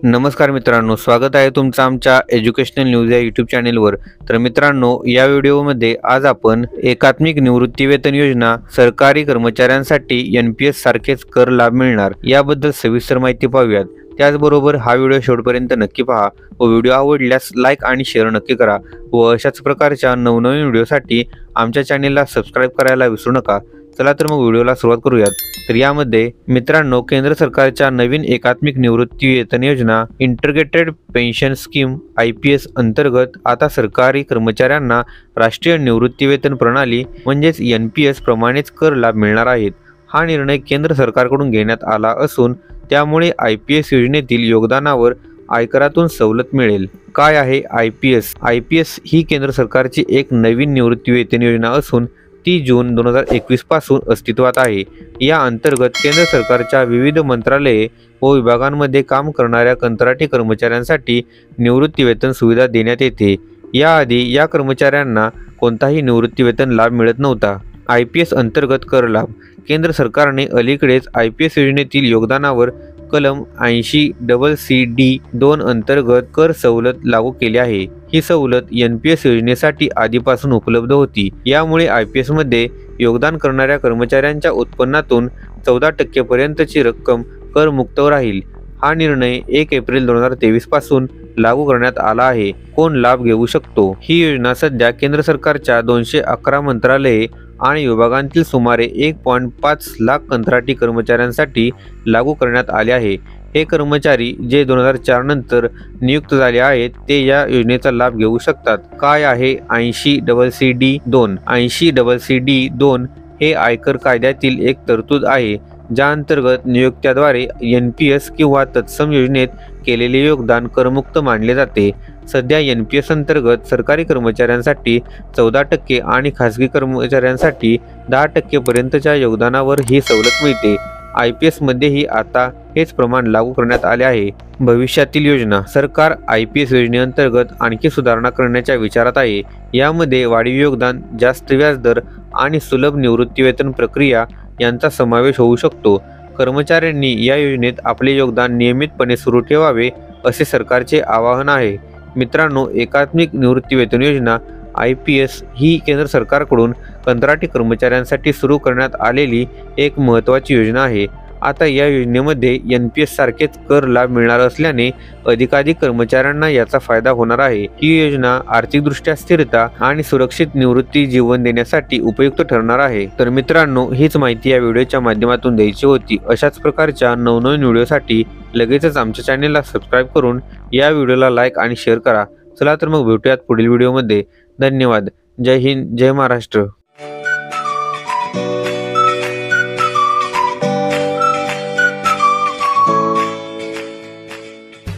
नमस्कार मित्रांनो, स्वागत आहे तुमचं आमच्या एज्युकेशनल न्यूज या यूट्यूब चॅनेलवर। तर मित्रांनो, या व्हिडिओमध्ये आज आपण एकात्मिक निवृत्ती वेतन योजना, सरकारी कर्मचाऱ्यांसाठी NPS सारखेच कर लाभ मिळणार याबद्दल सविस्तर माहिती पाहूयात। त्याचबरोबर हा व्हिडिओ शेवटपर्यंत नक्की पहा व व्हिडिओ आवडल्यास लाईक आणि शेअर नक्की करा व अशाच प्रकारच्या नवनवीन व्हिडिओसाठी आमच्या चॅनेलला सबस्क्राईब करायला विसरू नका। चला तर मग व्हिडिओला सुरुवात करूयात। तर यामध्ये मित्रांनो, केंद्र सरकारच्या नवीन एकात्मिक निवृत्ती वेतन योजना इंटिग्रेटेड पेन्शन स्कीम IPS अंतर्गत आता सरकारी कर्मचाऱ्यांना राष्ट्रीय निवृत्ती वेतन प्रणाली म्हणजेच NPS प्रमाणेच कर लाभ मिळणार आहेत। हा निर्णय केंद्र सरकारकडून घेण्यात आला असून त्यामुळे IPS योजनेतील योगदानावर आयकरातून सवलत मिळेल। काय आहे IPS? IPS ही केंद्र सरकारची एक नवीन निवृत्ती वेतन योजना असून 30 जून 2021 पासून अस्तित्वात आहे। या अंतर्गत केंद्र सरकारच्या विविध मंत्रालये व विभागांमध्ये काम करणाऱ्या कंत्राटी कर्मचाऱ्यांसाठी निवृत्ती वेतन सुविधा देण्यात येते। याआधी या कर्मचाऱ्यांना कोणताही निवृत्ती वेतन लाभ मिळत नव्हता। IPS अंतर्गत कर लाभ। केंद्र सरकारने अलीकडेच IPS योजनेतील योगदानावर कलम 80CC-2 अंतर्गत कर सवलत लागू केली आहे। ही सवलत NPS योजनेसाठी आधीपासून उपलब्ध होती। यामुळे IPS मध्ये योगदान करणाऱ्या कर्मचाऱ्यांच्या उत्पन्नातून 14% पर्यंतची रक्कम करमुक्त राहील। हा निर्णय 1 एप्रिल 2023 पासून लागू करण्यात आला आहे। कोण लाभ घेऊ शकतो? ही योजना सध्या केंद्र सरकारच्या 211 मंत्रालये आणि विभागांतील सुमारे 1.5 लाख कंत्राटी कर्मचाऱ्यांसाठी लागू करण्यात आले आहे। हे कर्मचारी जे 2004 नंतर नियुक्त झाले आहेत ते या योजनेचा लाभ घेऊ शकतात। काय आहे 80CC-2? 80CC-2 हे आयकर कायद्यातील एक तरतूद आहे ज्या अंतर्गत नियोक्त्याद्वारे NPS किंवा तत्सम योजनेत केलेले योगदान करमुक्त मानले जाते। सध्या NPS अंतर्गत सरकारी कर्मचाऱ्यांसाठी 14% आणि खासगी कर्मचाऱ्यांसाठी 10% पर्यंतच्या योगदानावर ही सवलत मिळते। IPS मध्येही आता हेच प्रमाण लागू करण्यात आले आहे। भविष्यातील योजना। सरकार IPS योजनेअंतर्गत आणखी सुधारणा करण्याच्या विचारात आहे। यामध्ये वाढीव योगदान, जास्त व्याजदर आणि सुलभ निवृत्ती वेतन प्रक्रिया यांचा समावेश होऊ शकतो। कर्मचाऱ्यांनी या योजनेत आपले योगदान नियमितपणे सुरू ठेवावे असे सरकारचे आवाहन आहे। मित्रांनो, एकात्मिक निवृत्ती वेतन योजना IPS ही केंद्र सरकारकडून कंत्राटी कर्मचाऱ्यांसाठी सुरू करण्यात आलेली एक महत्त्वाची योजना आहे। आता या योजनेमध्ये NPS सारखेच कर लाभ मिळणार असल्याने अधिकाधिक कर्मचाऱ्यांना याचा फायदा होणार आहे। ही योजना आर्थिकदृष्ट्या स्थिरता आणि सुरक्षित निवृत्ती जीवन देण्यासाठी उपयुक्त ठरणार आहे। तर मित्रांनो, हीच माहिती या व्हिडिओच्या माध्यमातून द्यायची होती। अशाच प्रकारच्या नवनवीन व्हिडिओसाठी लगेचच आमच्या चॅनेलला सबस्क्राईब करून या व्हिडिओला लाईक आणि शेअर करा। चला तर मग भेटूयात पुढील व्हिडिओमध्ये। धन्यवाद। जय हिंद, जय महाराष्ट्र।